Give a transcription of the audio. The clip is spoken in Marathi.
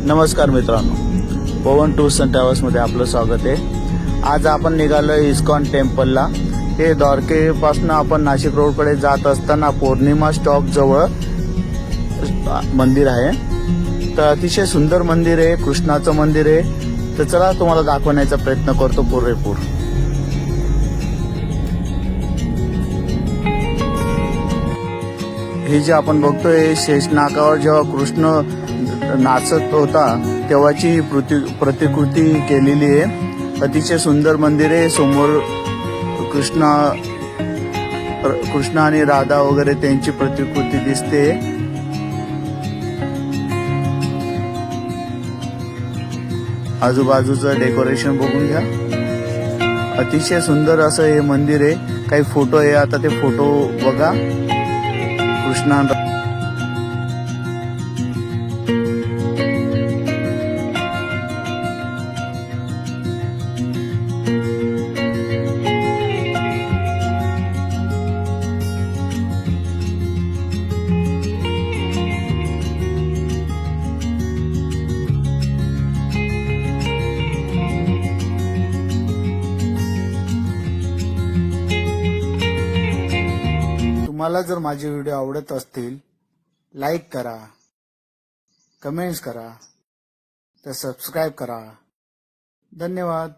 नमस्कार मित्रांनो, पवन टूर्स अँड ट्रॅव्हल्स मध्ये आपलं स्वागत आहे। आज आपण निघालो इस्कॉन टेम्पलला। हे द्वारकेपासून आपण नाशिक रोडकडे जात असताना पौर्णिमा स्टॉप जवळ मंदिर आहे। तर अतिशय सुंदर मंदिर आहे, कृष्णाचं मंदिर आहे। तर चला तुम्हाला दाखवण्याचा प्रयत्न करतो पुरेपूर। हे जे आपण बघतोय शेषनागावर जेव्हा कृष्ण नाचत होता तेव्हाची प्रतिकृती केलेली आहे। अतिशय सुंदर मंदिर आहे। समोर कृष्ण आणि राधा वगैरे त्यांची प्रतिकृती दिसते। आजूबाजूचं डेकोरेशन बघून घ्या, अतिशय सुंदर असं हे मंदिर आहे। काही फोटो आहे, आता ते फोटो बघा। कृष्णा तुम्हाला जर माझे व्हिडिओ आवडत असतील, लाईक करा, कमेंट्स करा, तर सबस्क्राईब करा। धन्यवाद।